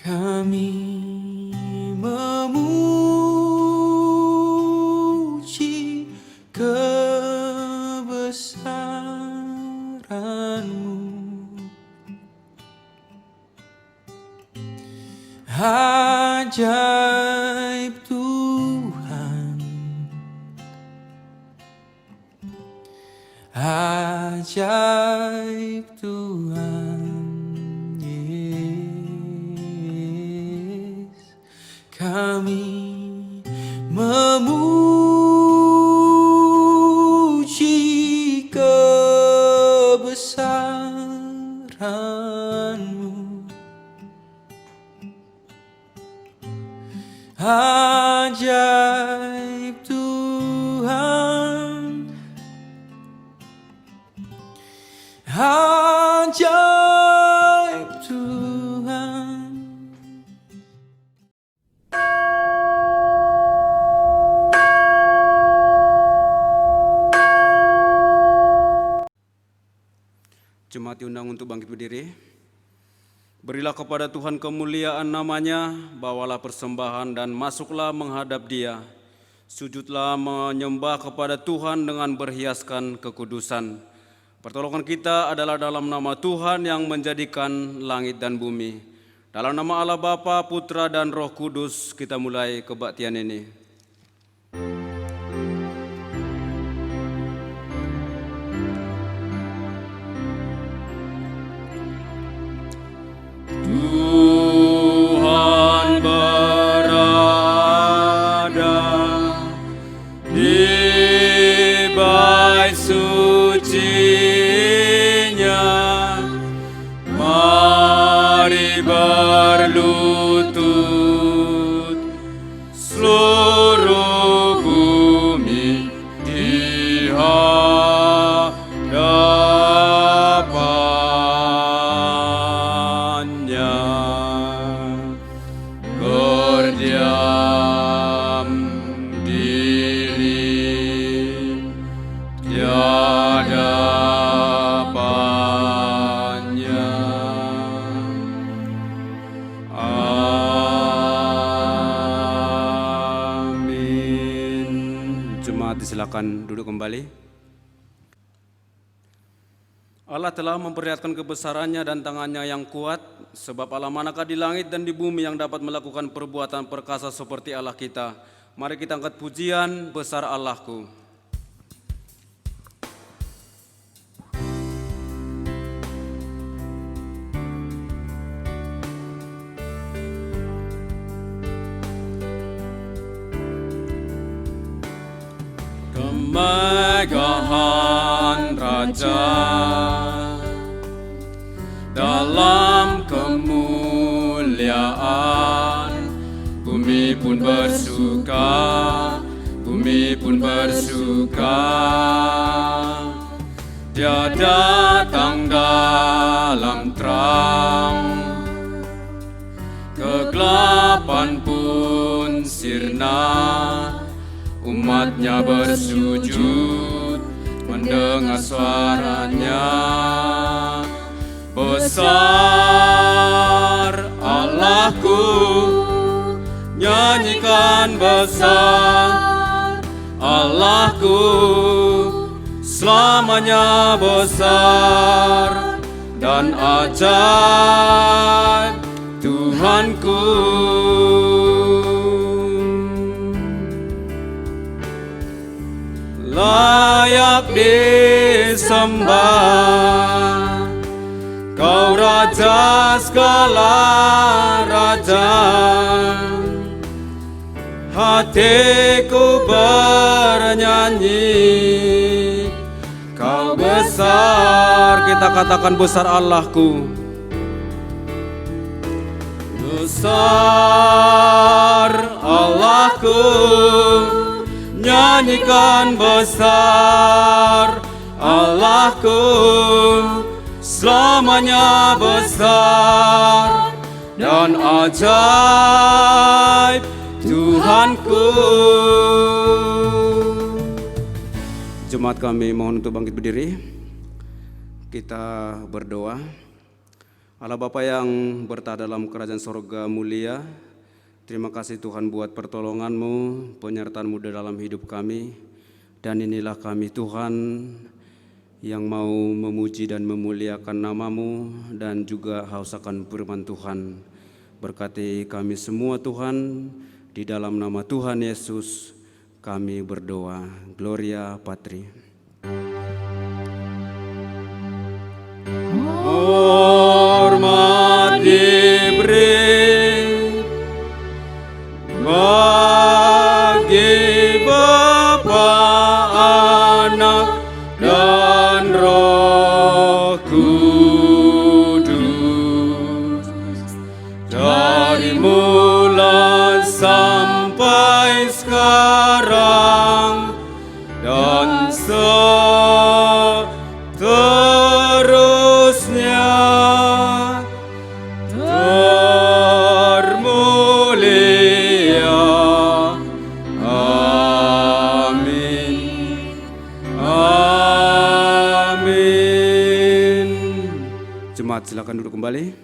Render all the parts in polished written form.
Kami memuji kebesaran-Mu, ajaib Tuhan, ajaib Tuhan Yesus. Kami memuji kebesaran-Mu, ajaib Tuhan, ajaib Tuhan. Jemaat diundang untuk bangkit berdiri. Berilah kepada Tuhan kemuliaan namanya, bawalah persembahan dan masuklah menghadap Dia. Sujudlah menyembah kepada Tuhan dengan berhiaskan kekudusan. Pertolongan kita adalah dalam nama Tuhan yang menjadikan langit dan bumi. Dalam nama Allah Bapa, Putra dan Roh Kudus kita mulai kebaktian ini. Tuhan berada di bait suci-Nya, mari berlutut seluruh bumi di hadapannya. Berdiam diri, tiada panjang. Amin. Jemaat disilakan duduk kembali. Allah telah memperlihatkan kebesarannya dan tangannya yang kuat, sebab Allah manakah di langit dan di bumi yang dapat melakukan perbuatan perkasa seperti Allah kita. Mari kita angkat pujian, besar Allahku. Kemegahan Raja dalam kemuliaan, bumi pun bersuka, bumi pun bersuka. Dia datang dalam terang, kegelapan pun sirna. Umatnya bersujud mendengar suaranya. Besar Allahku, nyanyikan besar Allahku, selamanya besar dan ajaib Tuhanku. Layak disembah, Kau Raja segala raja. Hatiku bernyanyi, Kau besar. Kita katakan besar Allahku. Besar Allahku, nyanyikan besar Allahku, selamanya besar dan ajaib Tuhanku. Jemaat kami mohon untuk bangkit berdiri. Kita berdoa. Allah Bapa yang bertahta dalam kerajaan sorga mulia, terima kasih Tuhan buat pertolongan-Mu, penyertaan-Mu dalam hidup kami. Dan inilah kami Tuhan yang mau memuji dan memuliakan nama-Mu dan juga haus akan firman Tuhan. Berkati kami semua Tuhan, di dalam nama Tuhan Yesus kami berdoa. Gloria Patri. Hormat diberi bagi Bapa, Anak, dan Roh Kudus, dari mula sampai sekarang dan seterusnya. Termulia. Amin. Amin. Jemaat silakan duduk kembali.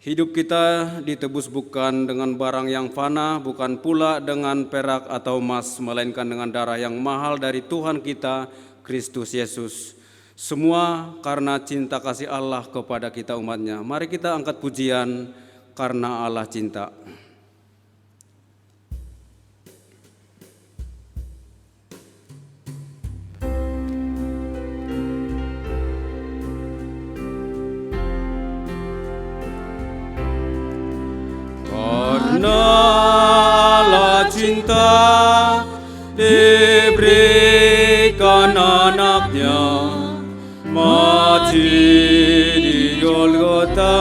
Hidup kita ditebus bukan dengan barang yang fana, bukan pula dengan perak atau emas, melainkan dengan darah yang mahal dari Tuhan kita, Kristus Yesus. Semua karena cinta kasih Allah kepada kita umatnya. Mari kita angkat pujian karena Allah cinta. Karena Allah cinta diberikan anaknya mati di Golgota,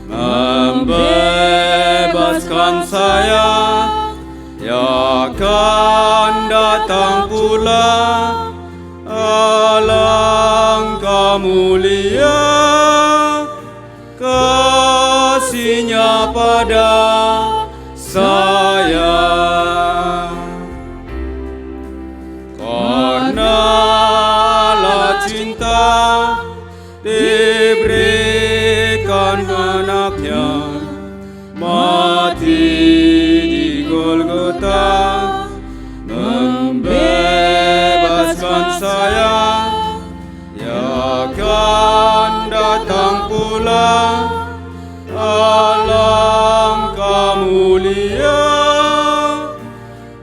membebaskan saya, ya akan datang pula. Alangkah mulia kasih-Nya pada saya. Karena Allah cinta diberikan anaknya mati di Golgota, membebaskan saya, ya akan datang pula. Alangkah mulia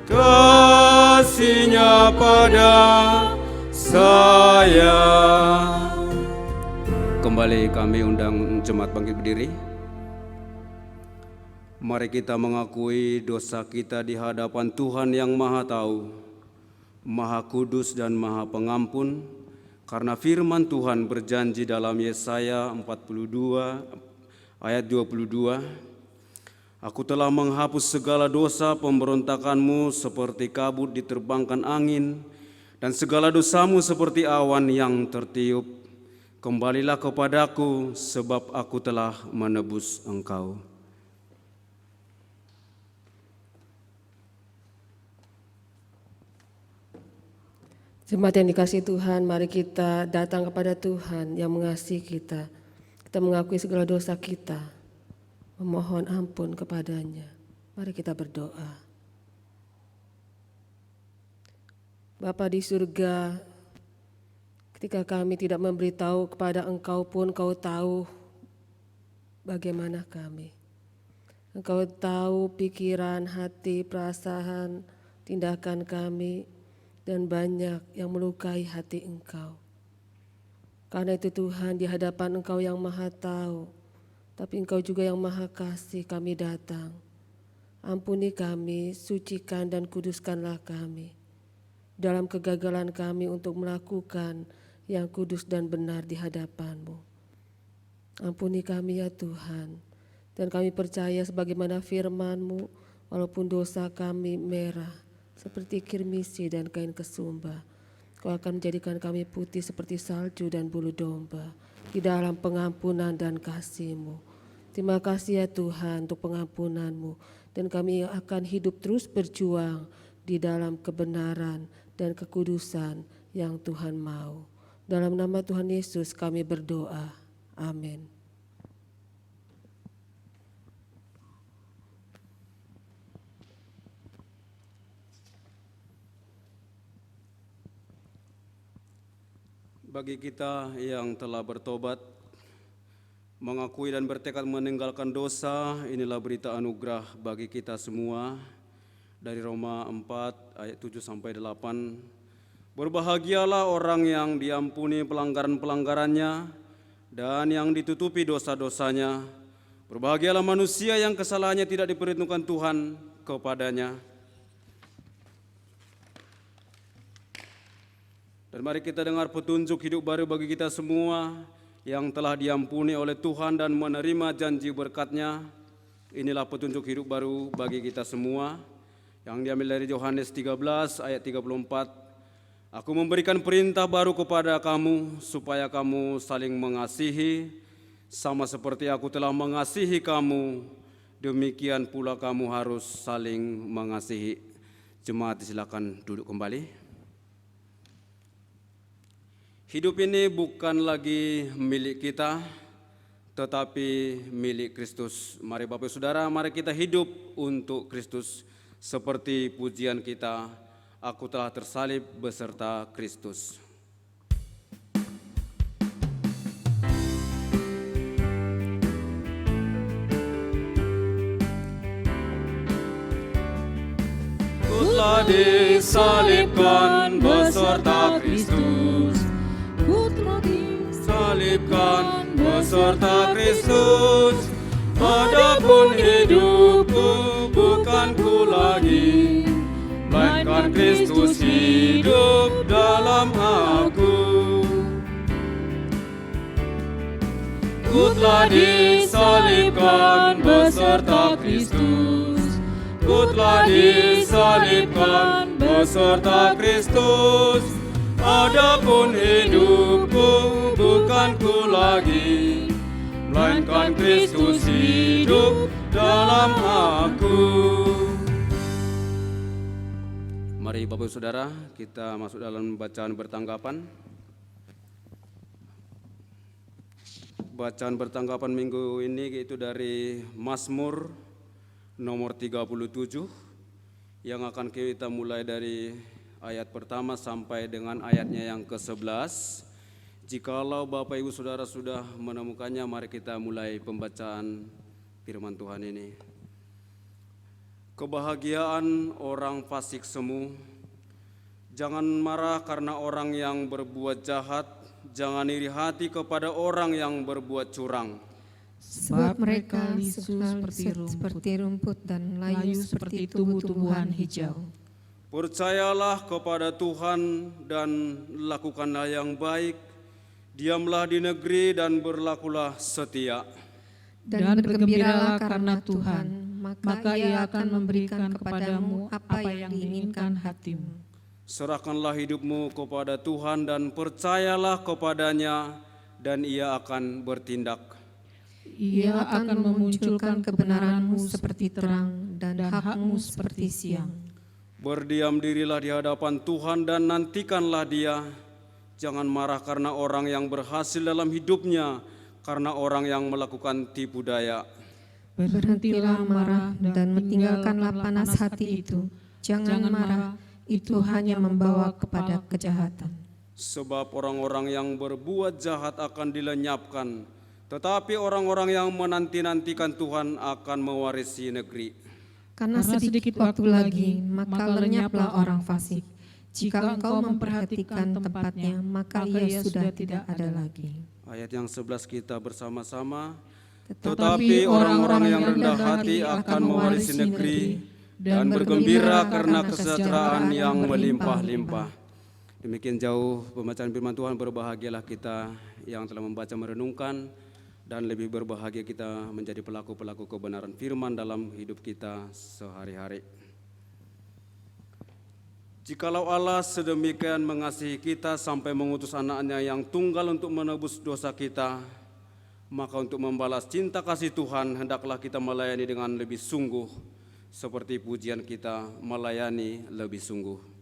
kasih-Nya pada saya. Kembali kami undang jemaat bangkit berdiri. Mari kita mengakui dosa kita di hadapan Tuhan yang Maha Tahu, Maha Kudus dan Maha Pengampun. Karena firman Tuhan berjanji dalam Yesaya 42 ayat 22, Aku telah menghapus segala dosa pemberontakanmu seperti kabut diterbangkan angin, dan segala dosamu seperti awan yang tertiup. Kembalilah kepadaku, sebab aku telah menebus engkau. Jemaat yang dikasihi Tuhan, mari kita datang kepada Tuhan yang mengasihi kita. Kita mengakui segala dosa kita, memohon ampun kepadanya. Mari kita berdoa. Bapa di surga, ketika kami tidak memberitahu kepada Engkau pun, Engkau tahu bagaimana kami. Engkau tahu pikiran, hati, perasaan, tindakan kami, dan banyak yang melukai hati Engkau. Karena itu Tuhan, di hadapan Engkau yang Maha Tahu, tapi Engkau juga yang Maha Kasih, kami datang. Ampuni kami, sucikan dan kuduskanlah kami dalam kegagalan kami untuk melakukan yang kudus dan benar di hadapan-Mu. Ampuni kami ya Tuhan, dan kami percaya sebagaimana firman-Mu, walaupun dosa kami merah seperti kirmisi dan kain kesumba, Kau akan menjadikan kami putih seperti salju dan bulu domba di dalam pengampunan dan kasih-Mu. Terima kasih ya Tuhan untuk pengampunan-Mu, dan kami akan hidup terus berjuang di dalam kebenaran dan kekudusan yang Tuhan mau. Dalam nama Tuhan Yesus kami berdoa. Amin. Bagi kita yang telah bertobat, mengakui dan bertekad meninggalkan dosa, inilah berita anugerah bagi kita semua. Dari Roma 4 ayat 7 sampai 8. Berbahagialah orang yang diampuni pelanggaran-pelanggarannya dan yang ditutupi dosa-dosanya. Berbahagialah manusia yang kesalahannya tidak diperhitungkan Tuhan kepadanya. Dan mari kita dengar petunjuk hidup baru bagi kita semua yang telah diampuni oleh Tuhan dan menerima janji berkat-Nya. Inilah petunjuk hidup baru bagi kita semua yang diambil dari Yohanes 13 ayat 34. Aku memberikan perintah baru kepada kamu supaya kamu saling mengasihi, sama seperti aku telah mengasihi kamu, demikian pula kamu harus saling mengasihi. Jemaat silakan duduk kembali. Hidup ini bukan lagi milik kita, tetapi milik Kristus. Mari Bapak Saudara, mari kita hidup untuk Kristus. Seperti pujian kita, aku telah tersalib beserta Kristus. Ku telah disalibkan beserta Kristus. Salibkan beserta Kristus. Adapun hidupku bukan ku lagi, melainkan Kristus hidup dalam aku. Ku telah disalibkan beserta Kristus. Ku telah disalibkan beserta Kristus. Adapun hidupku bukan ku lagi, melainkan Kristus hidup dalam aku. Mari Bapak Saudara, kita masuk dalam bacaan bertanggapan. Bacaan bertanggapan minggu ini yaitu dari Mazmur nomor 37 yang akan kita mulai dari ayat pertama sampai dengan ayatnya yang ke-11. Jikalau Bapak Ibu Saudara sudah menemukannya, mari kita mulai pembacaan firman Tuhan ini. Kebahagiaan orang fasik semu. Jangan marah karena orang yang berbuat jahat, jangan iri hati kepada orang yang berbuat curang. Sebab mereka lisu seperti rumput dan layu seperti tumbuh-tumbuhan hijau. Percayalah kepada Tuhan dan lakukanlah yang baik, diamlah di negeri dan berlakulah setia. Dan bergembiralah karena Tuhan, maka Ia akan memberikan kepadamu apa yang diinginkan hatimu. Serahkanlah hidupmu kepada Tuhan dan percayalah kepadanya, dan Ia akan bertindak. Ia akan memunculkan kebenaranmu seperti terang dan hakmu seperti siang. Berdiam dirilah di hadapan Tuhan dan nantikanlah Dia. Jangan marah karena orang yang berhasil dalam hidupnya, karena orang yang melakukan tipu daya. Berhentilah marah dan tinggalkanlah panas hati itu. Jangan marah, itu hanya membawa kepada kejahatan. Sebab orang-orang yang berbuat jahat akan dilenyapkan, tetapi orang-orang yang menanti-nantikan Tuhan akan mewarisi negeri. Karena sedikit waktu lagi, maka lenyaplah orang fasik. Jika engkau memperhatikan tempatnya, maka ia sudah tidak ada lagi. Ayat yang 11 kita bersama-sama. Tetapi orang-orang yang rendah hati akan mewarisi negeri dan bergembira karena kesejahteraan yang melimpah-limpah. Demikian jauh pembacaan firman Tuhan. Berbahagialah kita yang telah membaca merenungkan, dan lebih berbahagia kita menjadi pelaku-pelaku kebenaran firman dalam hidup kita sehari-hari. Jikalau Allah sedemikian mengasihi kita sampai mengutus anaknya yang tunggal untuk menebus dosa kita, maka untuk membalas cinta kasih Tuhan, hendaklah kita melayani dengan lebih sungguh, seperti pujian kita melayani lebih sungguh.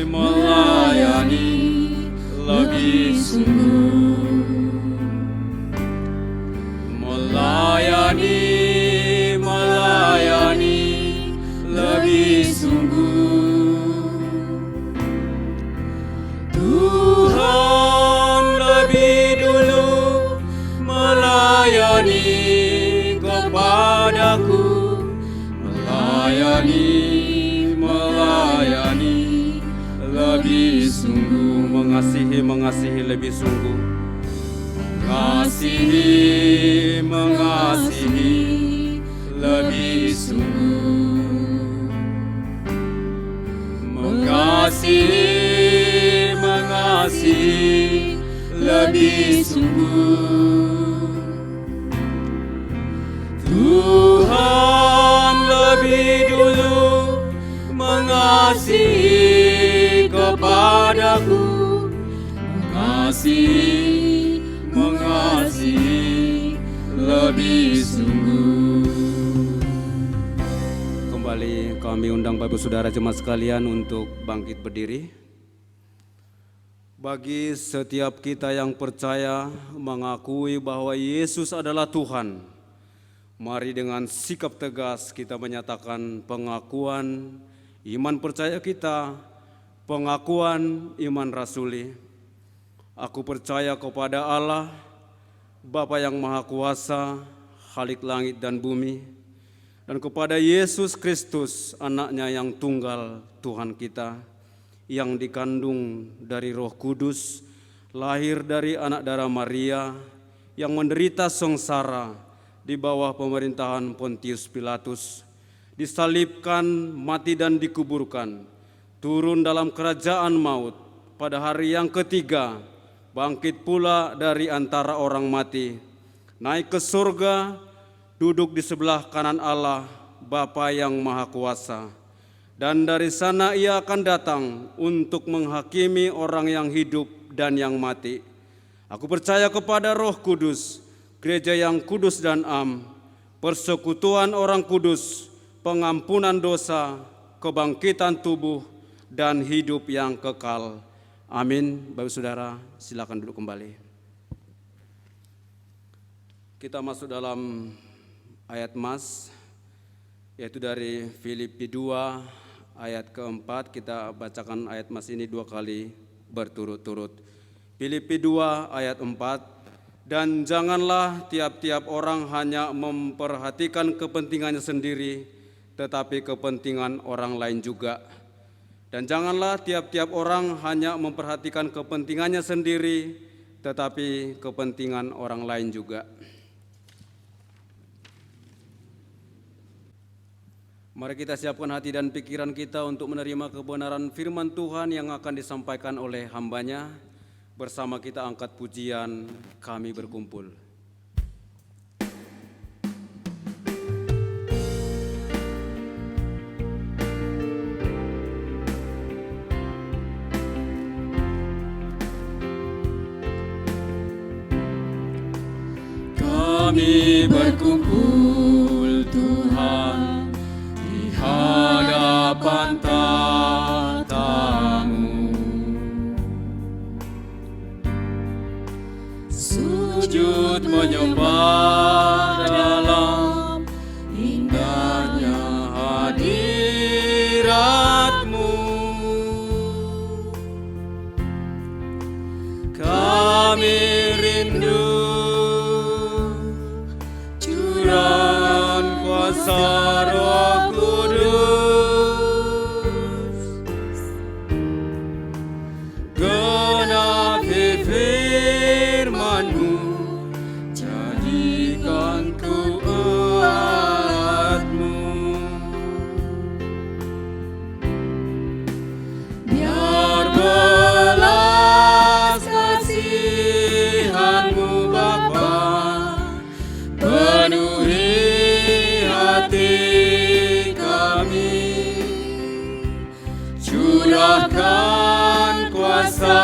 melayani lebih sungguh, melayani lebih sungguh. Tuhan lebih dulu melayani kepadaku, melayani lebih sungguh, mengasihi lebih sungguh, mengasihi lebih sungguh, mengasihi lebih sungguh. Tuhan lebih dulu mengasihi kepadaku, mengasihi lebih sungguh. Kembali kami undang Bapak Saudara jemaat sekalian untuk bangkit berdiri. Bagi setiap kita yang percaya mengakui bahwa Yesus adalah Tuhan, mari dengan sikap tegas kita menyatakan pengakuan iman percaya kita, pengakuan iman rasuli. Aku percaya kepada Allah, Bapa yang Maha Kuasa, Khalik langit dan bumi, dan kepada Yesus Kristus, anaknya yang tunggal Tuhan kita, yang dikandung dari Roh Kudus, lahir dari anak darah Maria, yang menderita sengsara di bawah pemerintahan Pontius Pilatus, disalibkan, mati dan dikuburkan, turun dalam kerajaan maut, pada hari yang ketiga bangkit pula dari antara orang mati, naik ke surga, duduk di sebelah kanan Allah Bapa yang Maha Kuasa, dan dari sana ia akan datang untuk menghakimi orang yang hidup dan yang mati. Aku percaya kepada Roh Kudus, gereja yang kudus dan am, persekutuan orang kudus, pengampunan dosa, kebangkitan tubuh, dan hidup yang kekal. Amin. Bapak Saudara, silakan duduk kembali. Kita masuk dalam ayat mas, yaitu dari Filipi 2 ayat keempat. Kita bacakan ayat mas ini 2 kali berturut-turut. Filipi 2 ayat 4. Dan janganlah tiap-tiap orang hanya memperhatikan kepentingannya sendiri, tetapi kepentingan orang lain juga. Dan janganlah tiap-tiap orang hanya memperhatikan kepentingannya sendiri, tetapi kepentingan orang lain juga. Mari kita siapkan hati dan pikiran kita untuk menerima kebenaran firman Tuhan yang akan disampaikan oleh hamba-Nya. Bersama kita angkat pujian, kami berkumpul. Kami berkumpul Tuhan di hadapan tatamu, sujud menyembah dalam indahnya hadirat-Mu. Kami rindu curahan kuasa Roh Kudus, genapi firman-Mu, jadikan ku umat-Mu. Biar belas kasihan-Mu Bapa penuhi hati kami, curahkan kuasa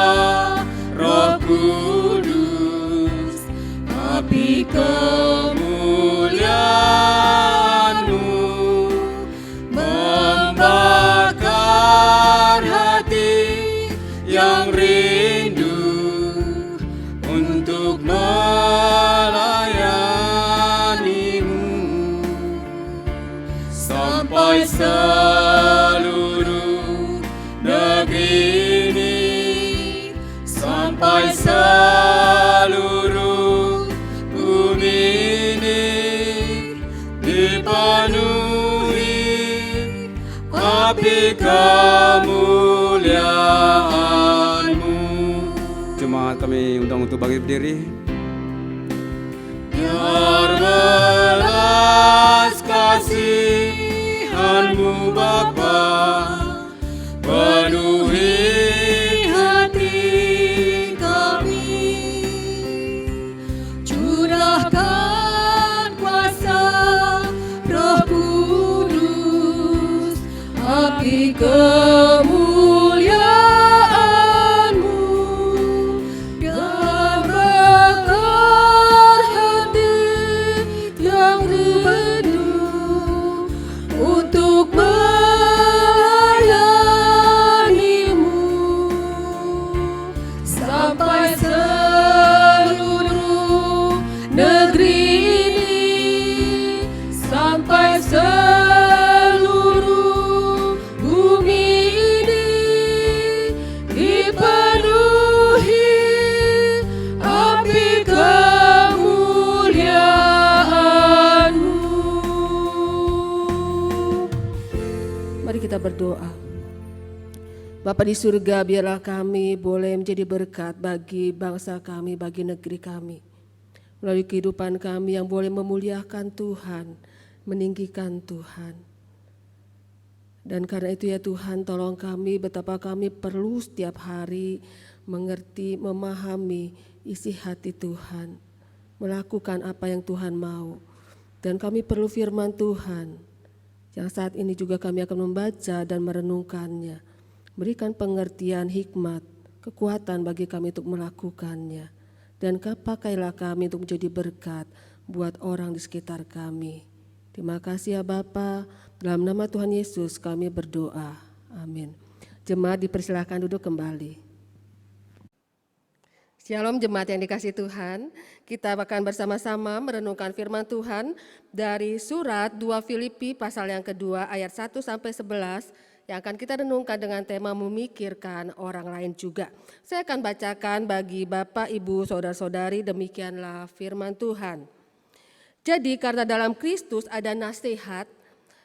Roh Kudus, api kemuliaan-Mu membakar seluruh negeri ini, sampai seluruh bumi ini dipenuhi api kemuliaan-Mu. Jemaat kami undang untuk bangkit berdiri. Biar belas kasihan-Mu Bapa penuhi hati kami, curahkan kuasa Roh Kudus, api kemuliaan-Mu, biar bakar hati yang rindu untuk melayani-Mu, sampai seluruh negeri ini, sampai seluruh bumi ini dipenuhi api kemuliaan-Mu. Mari kita berdoa. Bapa di surga, biarlah kami boleh menjadi berkat bagi bangsa kami, bagi negeri kami. Melalui kehidupan kami yang boleh memuliakan Tuhan, meninggikan Tuhan. Dan karena itu ya Tuhan, tolong kami betapa kami perlu setiap hari mengerti, memahami isi hati Tuhan, melakukan apa yang Tuhan mau. Dan kami perlu firman Tuhan, yang saat ini juga kami akan membaca dan merenungkannya. Berikan pengertian, hikmat, kekuatan bagi kami untuk melakukannya. Dan pakailah kami untuk menjadi berkat buat orang di sekitar kami. Terima kasih ya Bapa, dalam nama Tuhan Yesus kami berdoa. Amin. Jemaat dipersilahkan duduk kembali. Shalom jemaat yang dikasihi Tuhan, kita akan bersama-sama merenungkan firman Tuhan dari surat 2 Filipi pasal yang kedua ayat 1 sampai 11 yang akan kita renungkan dengan tema memikirkan orang lain juga. Saya akan bacakan bagi Bapak, Ibu, Saudara-saudari, demikianlah firman Tuhan. Jadi karena dalam Kristus ada nasihat,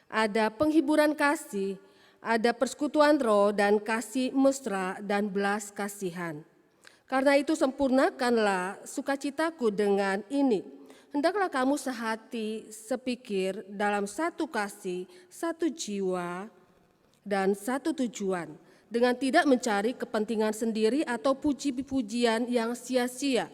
ada penghiburan kasih, ada persekutuan roh dan kasih mesra dan belas kasihan. Karena itu sempurnakanlah sukacitaku dengan ini. Hendaklah kamu sehati, sepikir dalam satu kasih, satu jiwa, dan satu tujuan, dengan tidak mencari kepentingan sendiri atau puji-pujian yang sia-sia.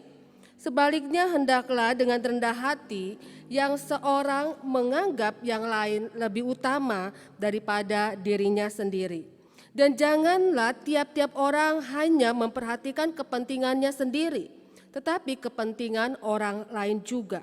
Sebaliknya hendaklah dengan rendah hati yang seorang menganggap yang lain lebih utama daripada dirinya sendiri. Dan janganlah tiap-tiap orang hanya memperhatikan kepentingannya sendiri, tetapi kepentingan orang lain juga.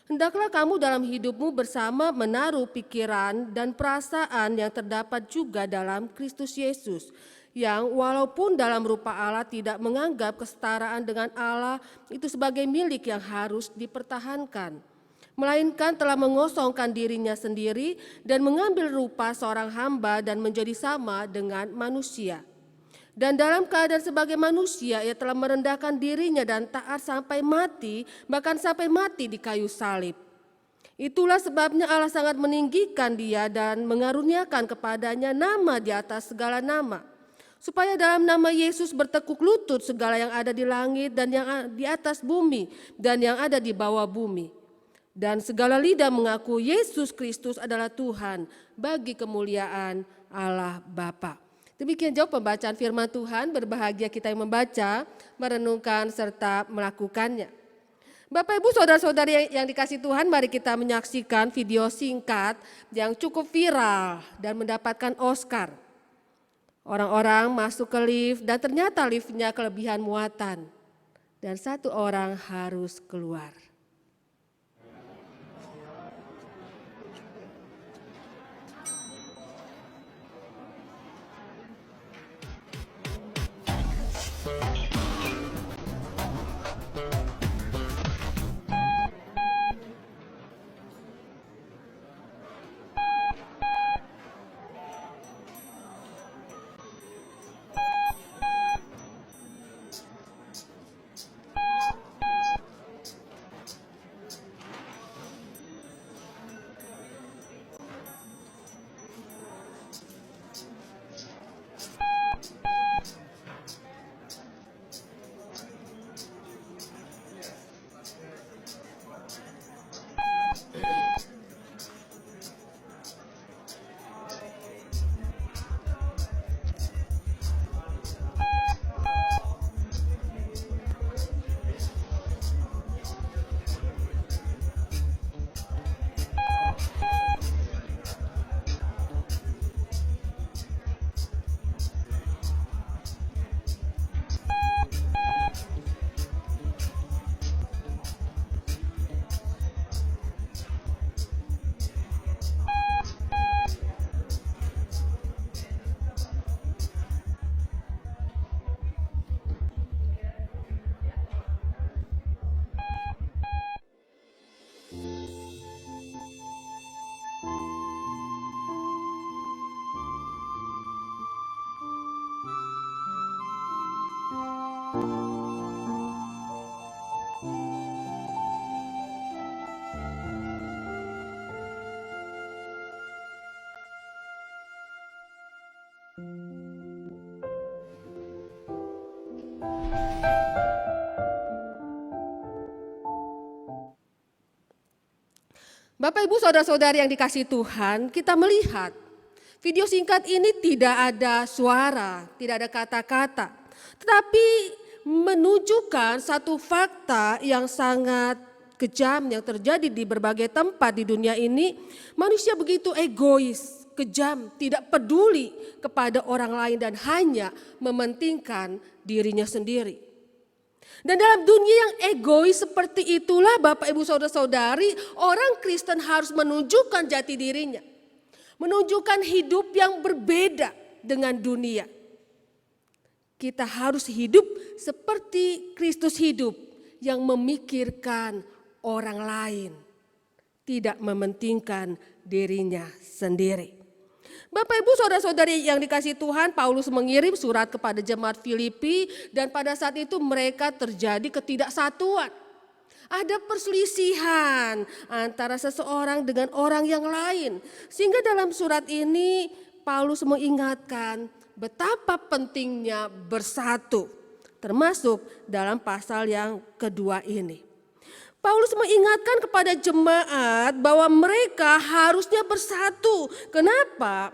Hendaklah kamu dalam hidupmu bersama menaruh pikiran dan perasaan yang terdapat juga dalam Kristus Yesus, yang walaupun dalam rupa Allah tidak menganggap kesetaraan dengan Allah itu sebagai milik yang harus dipertahankan, melainkan telah mengosongkan dirinya sendiri dan mengambil rupa seorang hamba dan menjadi sama dengan manusia. Dan dalam keadaan sebagai manusia, ia telah merendahkan dirinya dan taat sampai mati, bahkan sampai mati di kayu salib. Itulah sebabnya Allah sangat meninggikan dia dan mengaruniakan kepadanya nama di atas segala nama, supaya dalam nama Yesus bertekuk lutut segala yang ada di langit dan yang di atas bumi dan yang ada di bawah bumi. Dan segala lidah mengaku Yesus Kristus adalah Tuhan bagi kemuliaan Allah Bapa. Demikian jauh pembacaan firman Tuhan, berbahagia kita yang membaca, merenungkan, serta melakukannya. Bapak, Ibu, Saudara-saudari yang dikasihi Tuhan, mari kita menyaksikan video singkat yang cukup viral dan mendapatkan Oscar. Orang-orang masuk ke lift dan ternyata liftnya kelebihan muatan dan satu orang harus keluar. Bapak Ibu saudara-saudari yang dikasihi Tuhan, kita melihat video singkat ini tidak ada suara, tidak ada kata-kata, tetapi menunjukkan satu fakta yang sangat kejam yang terjadi di berbagai tempat di dunia ini. Manusia begitu egois, kejam, tidak peduli kepada orang lain dan hanya mementingkan dirinya sendiri. Dan dalam dunia yang egois seperti itulah Bapak Ibu Saudara-saudari, orang Kristen harus menunjukkan jati dirinya. Menunjukkan hidup yang berbeda dengan dunia. Kita harus hidup seperti Kristus hidup yang memikirkan orang lain. Tidak mementingkan dirinya sendiri. Bapak Ibu saudara-saudari yang dikasihi Tuhan, Paulus mengirim surat kepada jemaat Filipi dan pada saat itu mereka terjadi ketidaksatuan. Ada perselisihan antara seseorang dengan orang yang lain. Sehingga dalam surat ini Paulus mengingatkan betapa pentingnya bersatu. Termasuk dalam pasal yang kedua ini. Paulus mengingatkan kepada jemaat bahwa mereka harusnya bersatu. Kenapa?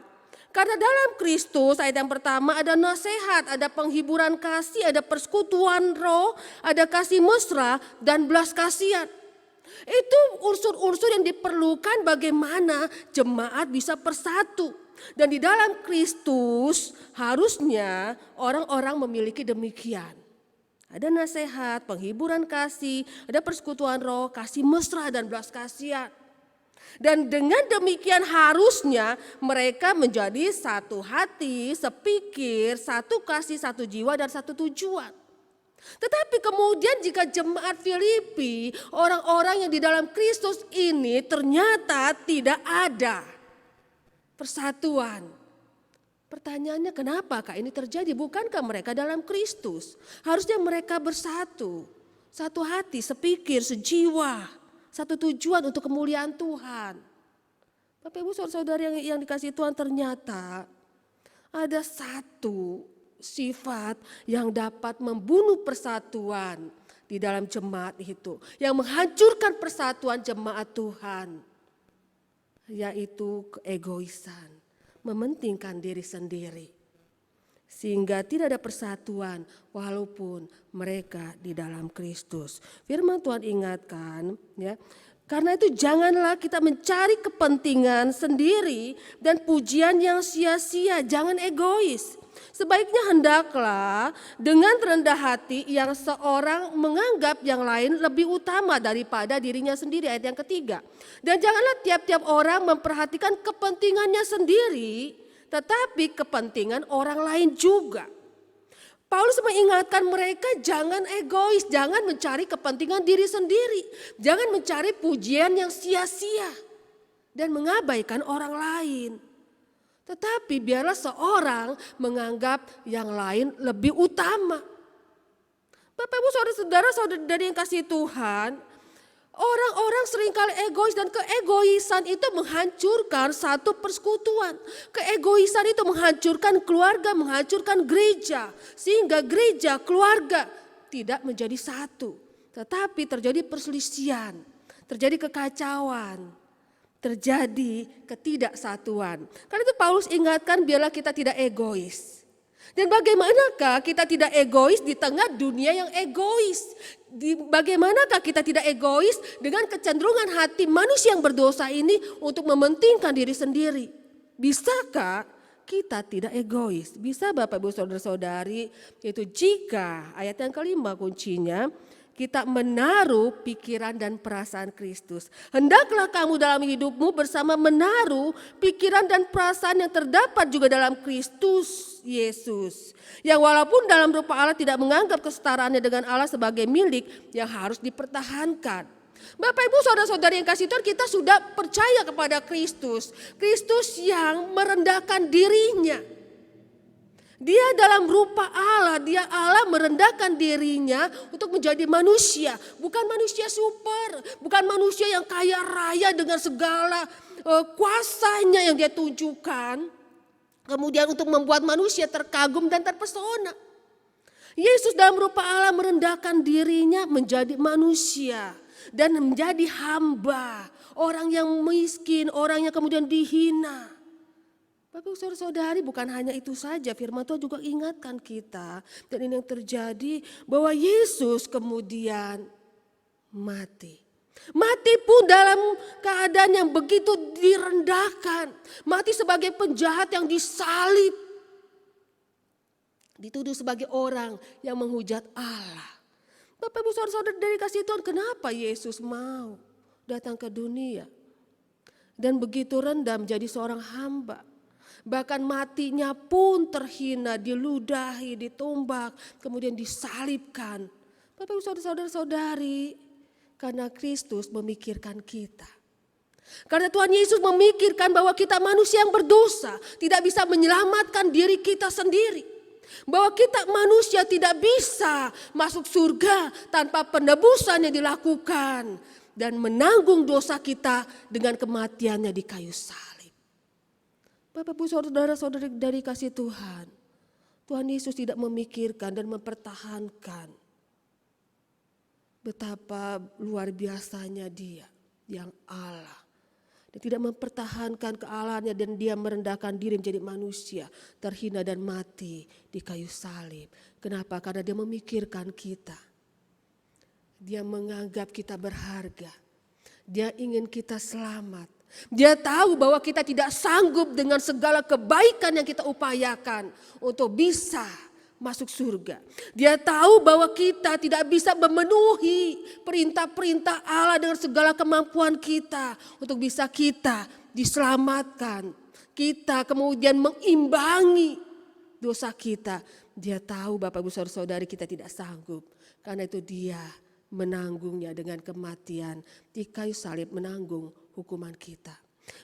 Karena dalam Kristus, ayat yang pertama ada nasihat, ada penghiburan kasih, ada persekutuan roh, ada kasih mesra dan belas kasihan. Itu unsur-unsur yang diperlukan bagaimana jemaat bisa bersatu. Dan di dalam Kristus harusnya orang-orang memiliki demikian. Ada nasihat, penghiburan kasih, ada persekutuan roh, kasih mesra dan belas kasihan. Dan dengan demikian harusnya mereka menjadi satu hati, sepikir, satu kasih, satu jiwa dan satu tujuan. Tetapi kemudian jika jemaat Filipi, orang-orang yang di dalam Kristus ini ternyata tidak ada persatuan. Pertanyaannya kenapakah ini terjadi? Bukankah mereka dalam Kristus? Harusnya mereka bersatu, satu hati, sepikir, sejiwa, satu tujuan untuk kemuliaan Tuhan. Bapak Ibu saudara-saudari yang dikasihi Tuhan, ternyata ada satu sifat yang dapat membunuh persatuan di dalam jemaat itu. Yang menghancurkan persatuan jemaat Tuhan. Yaitu keegoisan. Mementingkan diri sendiri. Sehingga tidak ada persatuan walaupun mereka di dalam Kristus. Firman Tuhan ingatkan ya, karena itu janganlah kita mencari kepentingan sendiri dan pujian yang sia-sia, jangan egois. Sebaiknya hendaklah dengan rendah hati yang seorang menganggap yang lain lebih utama daripada dirinya sendiri. Ayat yang ketiga. Dan janganlah tiap-tiap orang memperhatikan kepentingannya sendiri, tetapi kepentingan orang lain juga. Paulus mengingatkan mereka jangan egois, jangan mencari kepentingan diri sendiri. Jangan mencari pujian yang sia-sia dan mengabaikan orang lain. Tetapi biarlah seorang menganggap yang lain lebih utama. Bapak Ibu saudara-saudara, saudara-saudari yang kasih Tuhan, orang-orang seringkali egois dan keegoisan itu menghancurkan satu persekutuan. Keegoisan itu menghancurkan keluarga, menghancurkan gereja. Sehingga gereja, keluarga tidak menjadi satu. Tetapi terjadi perselisihan, terjadi kekacauan. Terjadi ketidaksatuan. Karena itu Paulus ingatkan biarlah kita tidak egois. Dan bagaimanakah kita tidak egois di tengah dunia yang egois? Bagaimanakah kita tidak egois dengan kecenderungan hati manusia yang berdosa ini untuk mementingkan diri sendiri? Bisakah kita tidak egois? Bisa Bapak Ibu saudara-saudari, yaitu jika ayat yang kelima kuncinya, kita menaruh pikiran dan perasaan Kristus. Hendaklah kamu dalam hidupmu bersama menaruh pikiran dan perasaan yang terdapat juga dalam Kristus Yesus. Yang walaupun dalam rupa Allah tidak menganggap kesetaraannya dengan Allah sebagai milik yang harus dipertahankan. Bapak Ibu saudara-saudari yang kasih Tuhan, kita sudah percaya kepada Kristus. Kristus yang merendahkan dirinya. Dia dalam rupa Allah, dia Allah merendahkan dirinya untuk menjadi manusia. Bukan manusia super, bukan manusia yang kaya raya dengan segala kuasanya yang dia tunjukkan. Kemudian untuk membuat manusia terkagum dan terpesona. Yesus dalam rupa Allah merendahkan dirinya menjadi manusia dan menjadi hamba. Orang yang miskin, orang yang kemudian dihina. Bapak saudara-saudari, bukan hanya itu saja, firman Tuhan juga ingatkan kita. Dan ini yang terjadi bahwa Yesus kemudian mati. Mati pun dalam keadaan yang begitu direndahkan. Mati sebagai penjahat yang disalib. Dituduh sebagai orang yang menghujat Allah. Bapak ibu saudara-saudara dari kasih Tuhan, kenapa Yesus mau datang ke dunia? Dan begitu rendah menjadi seorang hamba. Bahkan matinya pun terhina, diludahi, ditumbak, kemudian disalibkan. Bapak ibu saudara-saudari, karena Kristus memikirkan kita. Karena Tuhan Yesus memikirkan bahwa kita manusia yang berdosa, tidak bisa menyelamatkan diri kita sendiri. Bahwa kita manusia tidak bisa masuk surga tanpa penebusan yang dilakukan. Dan menanggung dosa kita dengan kematiannya di kayu salib. Bapak ibu saudara-saudari dari kasih Tuhan. Tuhan Yesus tidak memikirkan dan mempertahankan betapa luar biasanya dia yang Allah. Dia tidak mempertahankan kealahannya dan dia merendahkan diri menjadi manusia. Terhina dan mati di kayu salib. Kenapa? Karena dia memikirkan kita. Dia menganggap kita berharga. Dia ingin kita selamat. Dia tahu bahwa kita tidak sanggup dengan segala kebaikan yang kita upayakan untuk bisa masuk surga. Dia tahu bahwa kita tidak bisa memenuhi perintah-perintah Allah dengan segala kemampuan kita untuk bisa kita diselamatkan. Kita kemudian mengimbangi dosa kita. Dia tahu Bapak Ibu Saudara-saudari kita tidak sanggup. Karena itu dia menanggungnya dengan kematian di kayu salib, menanggung hukuman kita.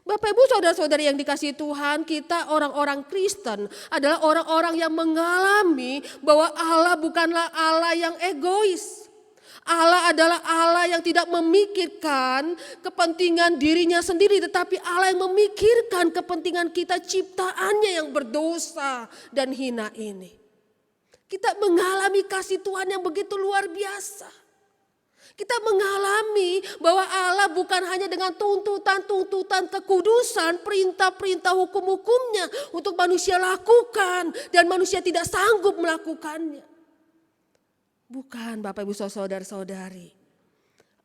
Bapak ibu saudara-saudari yang dikasihi Tuhan, kita orang-orang Kristen adalah orang-orang yang mengalami bahwa Allah bukanlah Allah yang egois. Allah adalah Allah yang tidak memikirkan kepentingan dirinya sendiri, tetapi Allah yang memikirkan kepentingan kita ciptaannya yang berdosa dan hina ini. Kita mengalami kasih Tuhan yang begitu luar biasa. Kita mengalami bahwa Allah bukan hanya dengan tuntutan-tuntutan kekudusan, perintah-perintah hukum-hukumnya untuk manusia lakukan dan manusia tidak sanggup melakukannya. Bukan Bapak Ibu saudara-saudari.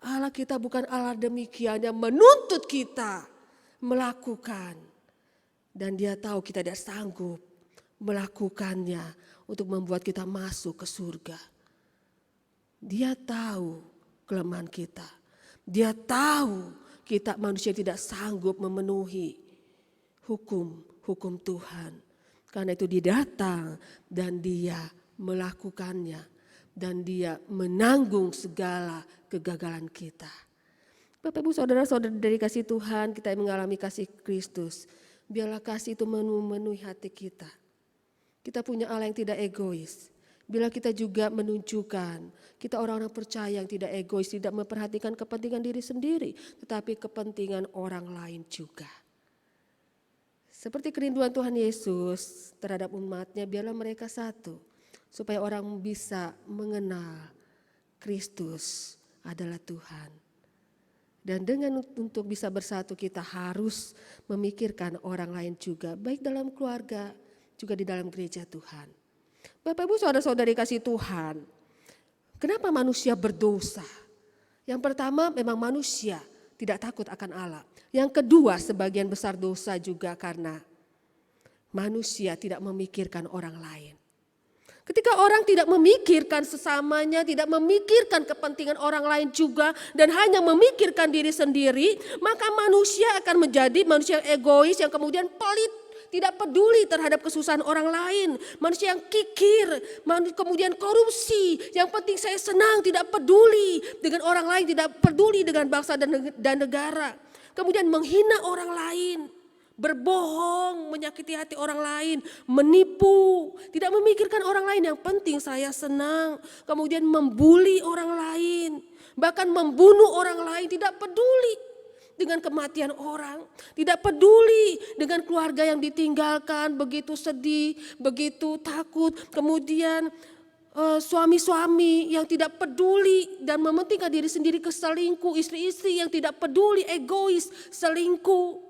Allah kita bukan Allah demikian yang menuntut kita melakukan. Dan dia tahu kita tidak sanggup melakukannya untuk membuat kita masuk ke surga. Dia tahu kelemahan kita. Dia tahu kita manusia tidak sanggup memenuhi hukum Tuhan. Karena itu dia datang dan dia melakukannya. Dan dia menanggung segala kegagalan kita. Bapak ibu saudara-saudari dari kasih Tuhan, kita mengalami kasih Kristus. Biarlah kasih itu memenuhi hati kita. Kita punya Allah yang tidak egois. Bila kita juga menunjukkan kita orang-orang percaya yang tidak egois, tidak memperhatikan kepentingan diri sendiri, tetapi kepentingan orang lain juga. Seperti kerinduan Tuhan Yesus terhadap umatnya, biarlah mereka satu, supaya orang bisa mengenal Kristus adalah Tuhan. Dan dengan untuk bisa bersatu kita harus memikirkan orang lain juga, baik dalam keluarga juga di dalam gereja Tuhan. Bapak ibu saudara-saudari kasih Tuhan, kenapa manusia berdosa? Yang pertama memang manusia tidak takut akan Allah. Yang kedua sebagian besar dosa juga karena manusia tidak memikirkan orang lain. Ketika orang tidak memikirkan sesamanya, tidak memikirkan kepentingan orang lain juga dan hanya memikirkan diri sendiri, maka manusia akan menjadi manusia yang egois yang kemudian pelit, tidak peduli terhadap kesusahan orang lain. Manusia yang kikir, kemudian korupsi, yang penting saya senang, tidak peduli dengan orang lain, tidak peduli dengan bangsa dan negara. Kemudian menghina orang lain, berbohong, menyakiti hati orang lain, menipu, tidak memikirkan orang lain. Yang penting saya senang, kemudian membuli orang lain, bahkan membunuh orang lain, tidak peduli dengan kematian orang, tidak peduli dengan keluarga yang ditinggalkan, begitu sedih, begitu takut. Kemudian suami-suami yang tidak peduli dan mementingkan diri sendiri ke selingkuh, istri-istri yang tidak peduli, egois, selingkuh.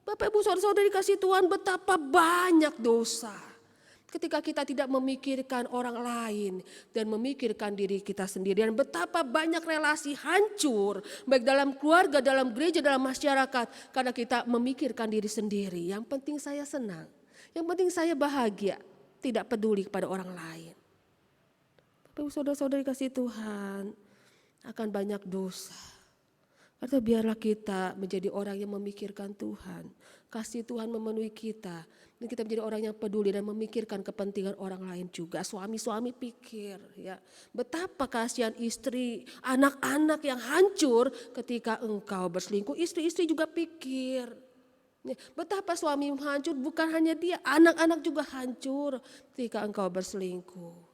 Bapak Ibu saudara-saudari kasih Tuhan, betapa banyak dosa ketika kita tidak memikirkan orang lain dan memikirkan diri kita sendiri. Dan betapa banyak relasi hancur baik dalam keluarga, dalam gereja, dalam masyarakat karena kita memikirkan diri sendiri. Yang penting saya senang, yang penting saya bahagia, tidak peduli kepada orang lain. Bapak Ibu saudara-saudari kasih Tuhan, akan banyak dosa. Karena biarlah kita menjadi orang yang memikirkan Tuhan. Kasih Tuhan memenuhi kita. Dan kita menjadi orang yang peduli dan memikirkan kepentingan orang lain juga. Suami-suami pikir ya, betapa kasihan istri, anak-anak yang hancur ketika engkau berselingkuh. Istri-istri juga pikir. Betapa suami hancur, bukan hanya dia, anak-anak juga hancur ketika engkau berselingkuh.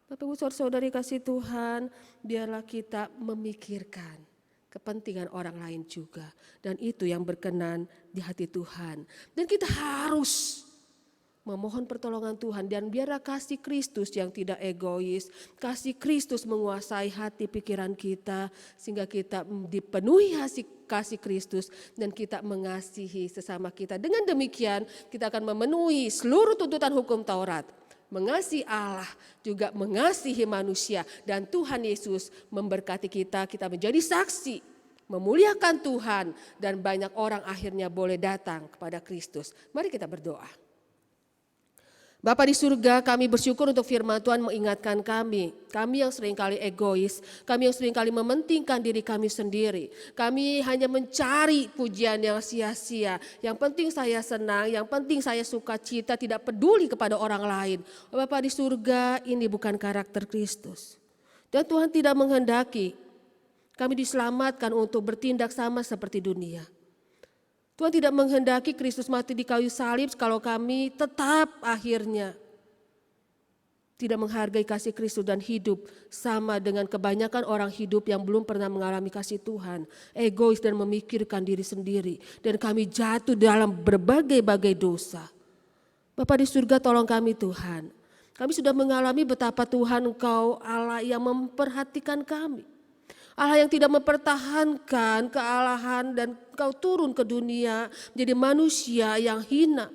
Bapak Ibu saudara-saudari kasih Tuhan, biarlah kita memikirkan kepentingan orang lain juga. Dan itu yang berkenan di hati Tuhan. Dan kita harus memohon pertolongan Tuhan. Dan biarlah kasih Kristus yang tidak egois, kasih Kristus menguasai hati pikiran kita. Sehingga kita dipenuhi kasih Kristus dan kita mengasihi sesama kita. Dengan demikian kita akan memenuhi seluruh tuntutan hukum Taurat. Mengasihi Allah, juga mengasihi manusia. Dan Tuhan Yesus memberkati kita, kita menjadi saksi, memuliakan Tuhan. Dan banyak orang akhirnya boleh datang kepada Kristus. Mari kita berdoa. Bapa di surga, kami bersyukur untuk firman Tuhan mengingatkan kami yang seringkali egois, kami yang seringkali mementingkan diri kami sendiri. Kami hanya mencari pujian yang sia-sia, yang penting saya senang, yang penting saya sukacita, tidak peduli kepada orang lain. Bapa di surga, ini bukan karakter Kristus. Dan Tuhan tidak menghendaki kami diselamatkan untuk bertindak sama seperti dunia. Tuhan tidak menghendaki Kristus mati di kayu salib kalau kami tetap akhirnya tidak menghargai kasih Kristus dan hidup sama dengan kebanyakan orang hidup yang belum pernah mengalami kasih Tuhan. Egois dan memikirkan diri sendiri. Dan kami jatuh dalam berbagai-bagai dosa. Bapa di surga, tolong kami Tuhan. Kami sudah mengalami betapa Tuhan Engkau Allah yang memperhatikan kami. Allah yang tidak mempertahankan kealahan dan Engkau turun ke dunia menjadi manusia yang hina.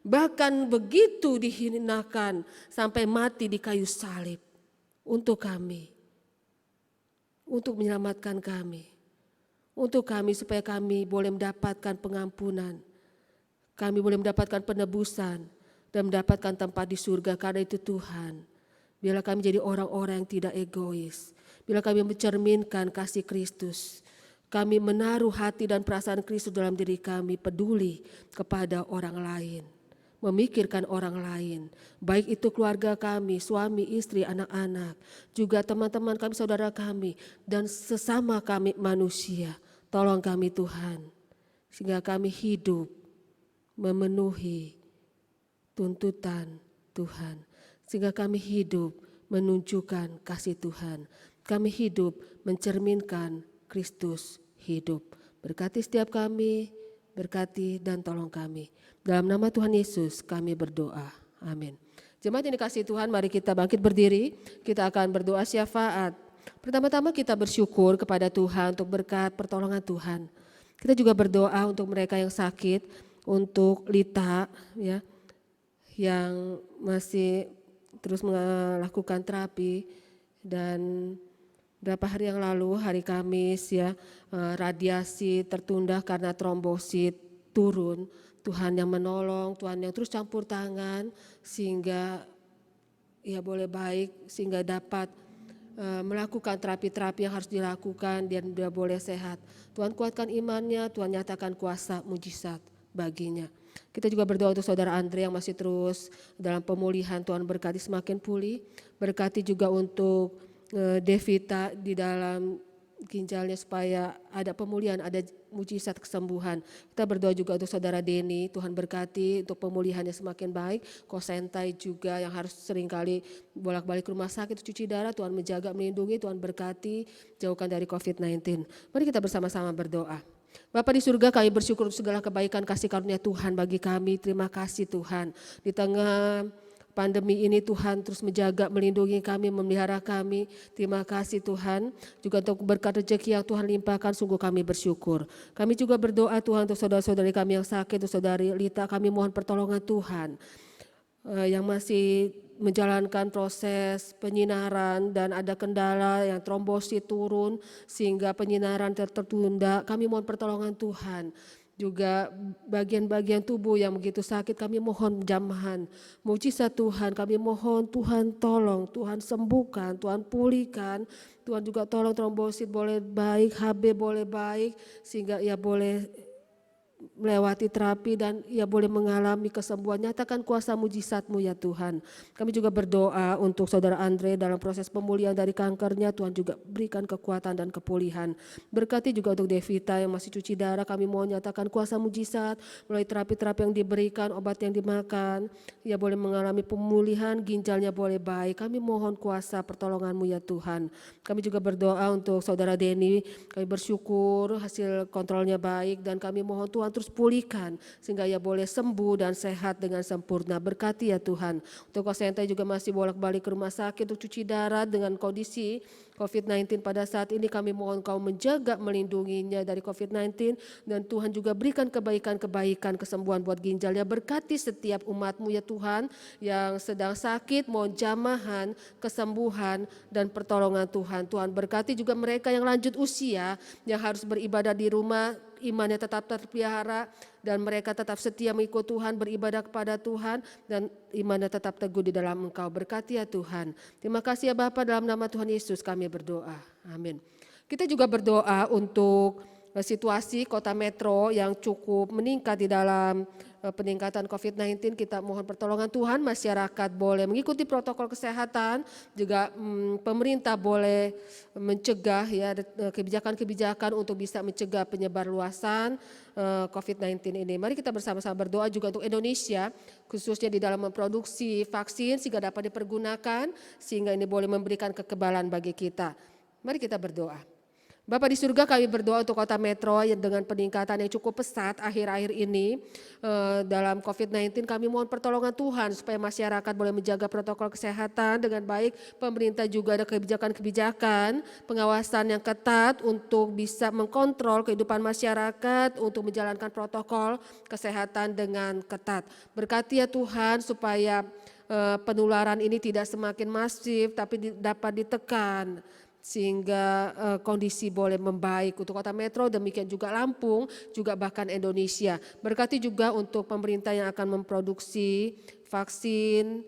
Bahkan begitu dihinakan sampai mati di kayu salib untuk kami. Untuk menyelamatkan kami. Untuk kami supaya kami boleh mendapatkan pengampunan. Kami boleh mendapatkan penebusan dan mendapatkan tempat di surga. Karena itu Tuhan, biarlah kami jadi orang-orang yang tidak egois. Bila kami mencerminkan kasih Kristus, kami menaruh hati dan perasaan Kristus dalam diri kami, peduli kepada orang lain, memikirkan orang lain, baik itu keluarga kami, suami, istri, anak-anak, juga teman-teman kami, saudara kami, dan sesama kami manusia. Tolong kami Tuhan, sehingga kami hidup memenuhi tuntutan Tuhan, sehingga kami hidup menunjukkan kasih Tuhan. Kami hidup mencerminkan Kristus hidup. Berkati setiap kami, berkati dan tolong kami. Dalam nama Tuhan Yesus kami berdoa. Amin. Jemaat yang dikasihi Tuhan, mari kita bangkit berdiri. Kita akan berdoa syafaat. Pertama-tama kita bersyukur kepada Tuhan untuk berkat pertolongan Tuhan. Kita juga berdoa untuk mereka yang sakit, untuk Lita ya, yang masih terus melakukan terapi. Dan berapa hari yang lalu, hari Kamis ya, radiasi tertunda karena trombosit turun. Tuhan yang menolong, Tuhan yang terus campur tangan sehingga ya boleh baik, sehingga dapat melakukan terapi-terapi yang harus dilakukan dan dia boleh sehat. Tuhan kuatkan imannya, Tuhan nyatakan kuasa mujizat baginya. Kita juga berdoa untuk saudara Andre yang masih terus dalam pemulihan, Tuhan berkati semakin pulih. Berkati juga untuk Devita di dalam ginjalnya supaya ada pemulihan, ada mujizat kesembuhan. Kita berdoa juga untuk saudara Denny, Tuhan berkati untuk pemulihannya semakin baik. Kosentai juga yang harus seringkali bolak-balik ke rumah sakit cuci darah, Tuhan menjaga, melindungi, Tuhan berkati, jauhkan dari COVID-19. Mari kita bersama-sama berdoa. Bapa di surga, kami bersyukur untuk segala kebaikan kasih karunia Tuhan bagi kami. Terima kasih Tuhan. Di tengah pandemi ini Tuhan terus menjaga, melindungi kami, memelihara kami. Terima kasih Tuhan. Juga untuk berkat rezeki yang Tuhan limpahkan, sungguh kami bersyukur. Kami juga berdoa Tuhan untuk saudara-saudari kami yang sakit, untuk saudari Lita, kami mohon pertolongan Tuhan. Yang masih menjalankan proses penyinaran dan ada kendala yang trombosit turun sehingga penyinaran tertunda, kami mohon pertolongan Tuhan. Juga bagian-bagian tubuh yang begitu sakit, kami mohon jamahan, mujizat Tuhan, kami mohon Tuhan tolong, Tuhan sembuhkan, Tuhan pulihkan, Tuhan juga tolong trombosit boleh baik, HB boleh baik, sehingga ia boleh melewati terapi dan ia boleh mengalami kesembuhan. Nyatakan kuasa mujizat-Mu ya Tuhan. Kami juga berdoa untuk saudara Andre dalam proses pemulihan dari kankernya, Tuhan juga berikan kekuatan dan kepulihan. Berkati juga untuk Devita yang masih cuci darah, kami mohon nyatakan kuasa mujizat melalui terapi-terapi yang diberikan, obat yang dimakan, ia boleh mengalami pemulihan, ginjalnya boleh baik. Kami mohon kuasa pertolongan-Mu ya Tuhan. Kami juga berdoa untuk saudara Denny, kami bersyukur hasil kontrolnya baik dan kami mohon Tuhan terus pulihkan sehingga ia boleh sembuh dan sehat dengan sempurna. Berkati ya Tuhan. Untuk Kosentai juga masih bolak-balik ke rumah sakit untuk cuci darah dengan kondisi COVID-19 pada saat ini, kami mohon Kau menjaga, melindunginya dari COVID-19 dan Tuhan juga berikan kebaikan-kebaikan, kesembuhan buat ginjalnya. Berkati setiap umat-Mu ya Tuhan yang sedang sakit, mohon jamahan, kesembuhan dan pertolongan Tuhan. Tuhan berkati juga mereka yang lanjut usia yang harus beribadah di rumah, imannya tetap terpelihara dan mereka tetap setia mengikut Tuhan, beribadah kepada Tuhan dan imannya tetap teguh di dalam Engkau. Berkati ya Tuhan. Terima kasih ya Bapa, dalam nama Tuhan Yesus kami berdoa. Amin. Kita juga berdoa untuk situasi kota metro yang cukup meningkat di dalam peningkatan COVID-19. Kita mohon pertolongan Tuhan, masyarakat boleh mengikuti protokol kesehatan, juga pemerintah boleh mencegah ya kebijakan-kebijakan untuk bisa mencegah penyebar luasan COVID-19 ini. Mari kita bersama-sama berdoa juga untuk Indonesia, khususnya di dalam memproduksi vaksin sehingga dapat dipergunakan, sehingga ini boleh memberikan kekebalan bagi kita. Mari kita berdoa. Bapa di surga, kami berdoa untuk kota metro yang dengan peningkatan yang cukup pesat akhir-akhir ini dalam COVID-19. Kami mohon pertolongan Tuhan supaya masyarakat boleh menjaga protokol kesehatan dengan baik. Pemerintah juga ada kebijakan-kebijakan pengawasan yang ketat untuk bisa mengkontrol kehidupan masyarakat untuk menjalankan protokol kesehatan dengan ketat. Berkati ya Tuhan supaya penularan ini tidak semakin masif tapi dapat ditekan, sehingga kondisi boleh membaik untuk kota metro, demikian juga Lampung, juga bahkan Indonesia. Berkati juga untuk pemerintah yang akan memproduksi vaksin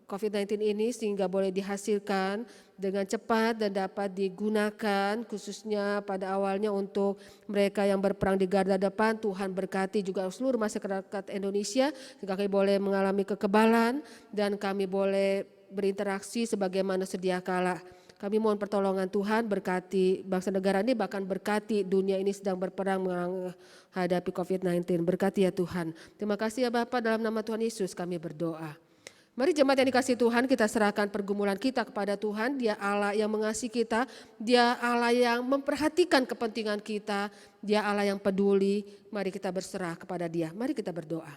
COVID-19 ini sehingga boleh dihasilkan dengan cepat dan dapat digunakan khususnya pada awalnya untuk mereka yang berperang di garda depan. Tuhan berkati juga seluruh masyarakat Indonesia sehingga kami boleh mengalami kekebalan dan kami boleh berinteraksi sebagaimana sedia kala. Kami mohon pertolongan Tuhan, berkati bangsa negara ini, bahkan berkati dunia ini sedang berperang menghadapi COVID-19. Berkati ya Tuhan. Terima kasih ya Bapa, dalam nama Tuhan Yesus kami berdoa. Mari jemaat yang dikasihi Tuhan, kita serahkan pergumulan kita kepada Tuhan. Dia Allah yang mengasihi kita, Dia Allah yang memperhatikan kepentingan kita, Dia Allah yang peduli. Mari kita berserah kepada Dia. Mari kita berdoa.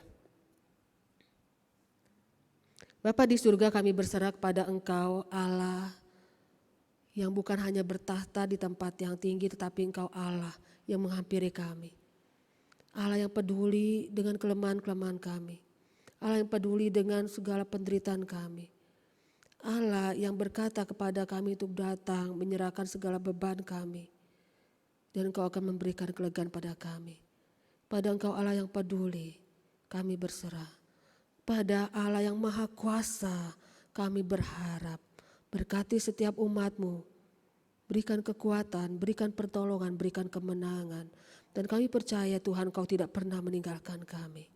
Bapa di surga, kami berserah kepada Engkau Allah yang bukan hanya bertahta di tempat yang tinggi, tetapi Engkau Allah yang menghampiri kami. Allah yang peduli dengan kelemahan-kelemahan kami. Allah yang peduli dengan segala penderitaan kami. Allah yang berkata kepada kami untuk datang menyerahkan segala beban kami. Dan Engkau akan memberikan kelegaan pada kami. Pada Engkau Allah yang peduli, kami berserah. Pada Allah yang Maha Kuasa kami berharap. Berkati setiap umat-Mu, berikan kekuatan, berikan pertolongan, berikan kemenangan. Dan kami percaya Tuhan Kau tidak pernah meninggalkan kami.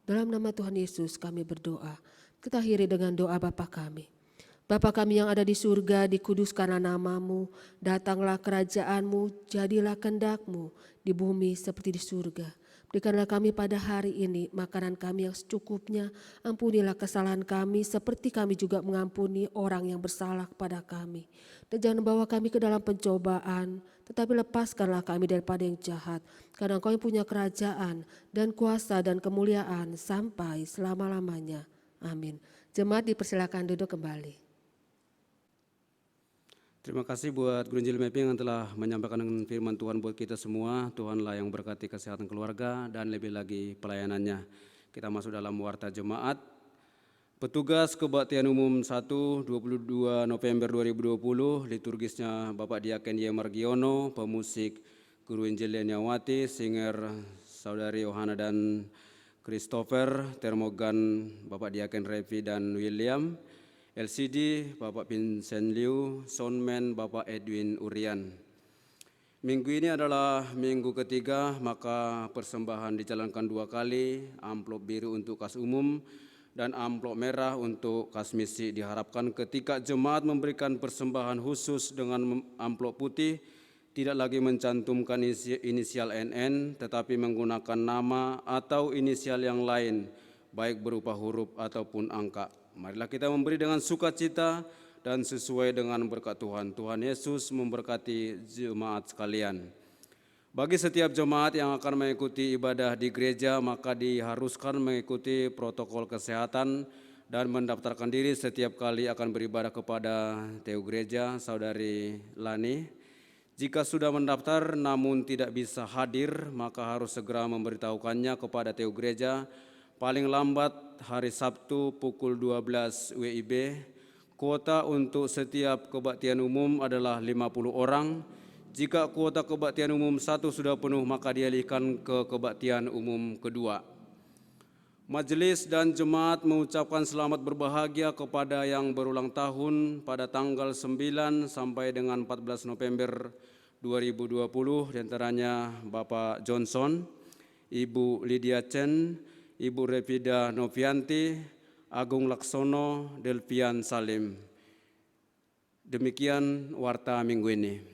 Dalam nama Tuhan Yesus kami berdoa. Kita akhiri dengan doa Bapa kami. Bapa kami yang ada di surga, dikuduskanlah namamu, datanglah kerajaanmu, jadilah kehendak-mu di bumi seperti di surga. Berikanlah kami pada hari ini makanan kami yang secukupnya, ampunilah kesalahan kami seperti kami juga mengampuni orang yang bersalah kepada kami. Dan jangan bawa kami ke dalam pencobaan, tetapi lepaskanlah kami daripada yang jahat. Karena Engkau yang punya kerajaan dan kuasa dan kemuliaan sampai selama-lamanya. Amin. Jemaat dipersilakan duduk kembali. Terima kasih buat Guru Injil Mapping yang telah menyampaikan firman Tuhan buat kita semua. Tuhanlah yang berkati kesehatan keluarga dan lebih lagi pelayanannya. Kita masuk dalam warta jemaat. Petugas Kebaktian Umum 1, 22 November 2020, liturgisnya Bapak Diaken Y. Margiono, pemusik Guru Injil Leniawati, singer Saudari Yohana dan Christopher, termogan Bapak Diaken Revi dan William, LCD Bapak Vincent Liu, soundman Bapak Edwin Urian. Minggu ini adalah minggu ketiga, maka persembahan dijalankan 2 kali, amplop biru untuk kas umum dan amplop merah untuk kas misi. Diharapkan ketika jemaat memberikan persembahan khusus dengan amplop putih, tidak lagi mencantumkan inisial NN, tetapi menggunakan nama atau inisial yang lain, baik berupa huruf ataupun angka. Marilah kita memberi dengan sukacita dan sesuai dengan berkat Tuhan. Tuhan Yesus memberkati jemaat sekalian. Bagi setiap jemaat yang akan mengikuti ibadah di gereja, maka diharuskan mengikuti protokol kesehatan dan mendaftarkan diri setiap kali akan beribadah kepada Teu Gereja Saudari Lani. Jika sudah mendaftar namun tidak bisa hadir, maka harus segera memberitahukannya kepada Teu Gereja paling lambat hari Sabtu pukul 12 WIB. Kuota untuk setiap kebaktian umum adalah 50 orang. Jika kuota kebaktian umum 1 sudah penuh, maka dialihkan ke kebaktian umum kedua. Majelis dan jemaat mengucapkan selamat berbahagia kepada yang berulang tahun pada tanggal 9 sampai dengan 14 November 2020, diantaranya Bapak Johnson, Ibu Lydia Chen, Ibu Revida Novianti, Agung Laksono, Delvian Salim. Demikian warta minggu ini.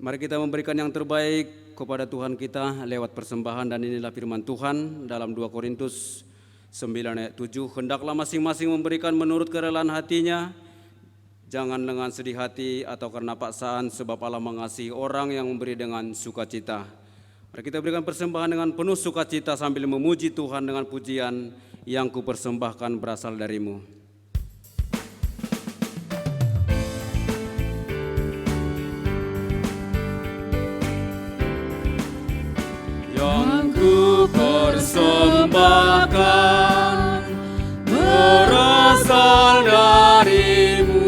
Mari kita memberikan yang terbaik kepada Tuhan kita lewat persembahan, dan inilah firman Tuhan dalam 2 Korintus 9 ayat 7. Hendaklah masing-masing memberikan menurut kerelaan hatinya, jangan dengan sedih hati atau karena paksaan, sebab Allah mengasihi orang yang memberi dengan sukacita. Mari kita berikan persembahan dengan penuh sukacita sambil memuji Tuhan dengan pujian yang kupersembahkan berasal darimu. Yang kupersembahkan berasal darimu,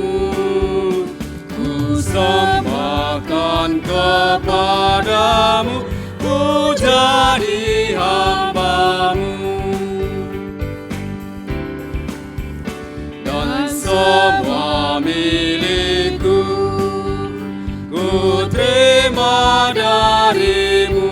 kusembahkan kepadamu, ku jadi hamba-Mu, dan semua milikku ku terima darimu,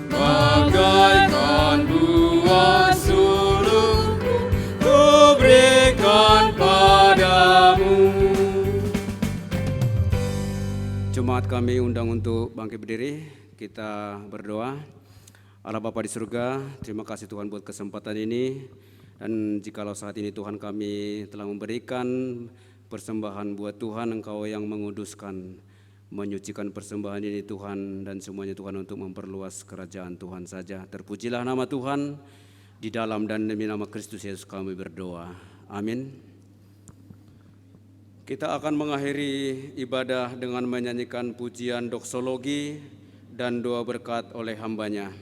bagaikan buah sulungku ku berikan padamu. Jemaat kami undang untuk bangkit berdiri. Kita berdoa. Allah Bapa di surga, terima kasih Tuhan buat kesempatan ini. Dan jikalau saat ini Tuhan kami telah memberikan persembahan buat Tuhan, Engkau yang menguduskan, menyucikan persembahan ini Tuhan, dan semuanya Tuhan untuk memperluas kerajaan Tuhan saja. Terpujilah nama Tuhan, di dalam dan demi nama Kristus Yesus kami berdoa. Amin. Kita akan mengakhiri ibadah dengan menyanyikan pujian doksologi dan doa berkat oleh hambanya.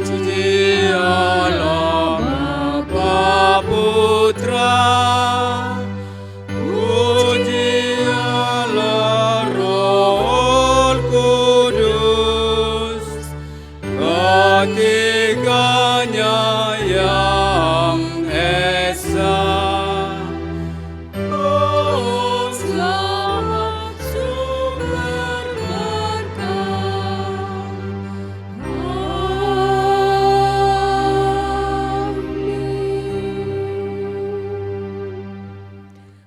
Puji Allah Bapa Putra, puji Allah Roh Kudus, ketiganya yang esa.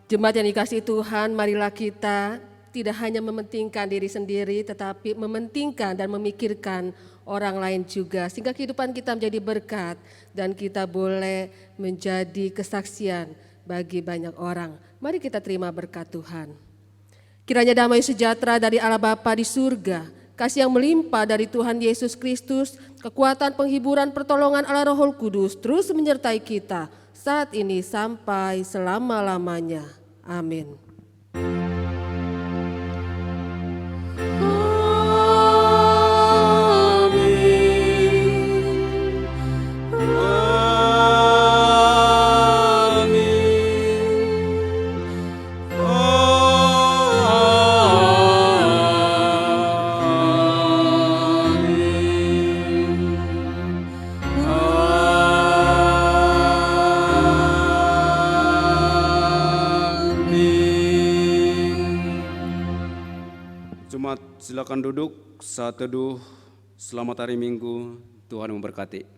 Jemaat yang dikasihi Tuhan, marilah kita tidak hanya mementingkan diri sendiri, tetapi mementingkan dan memikirkan orang lain juga, sehingga kehidupan kita menjadi berkat dan kita boleh menjadi kesaksian bagi banyak orang. Mari kita terima berkat Tuhan. Kiranya damai sejahtera dari Allah Bapa di surga, kasih yang melimpah dari Tuhan Yesus Kristus, kekuatan penghiburan pertolongan Allah Roh Kudus terus menyertai kita saat ini sampai selama-lamanya. Amin. Silakan duduk, saat teduh, selamat hari Minggu, Tuhan memberkati.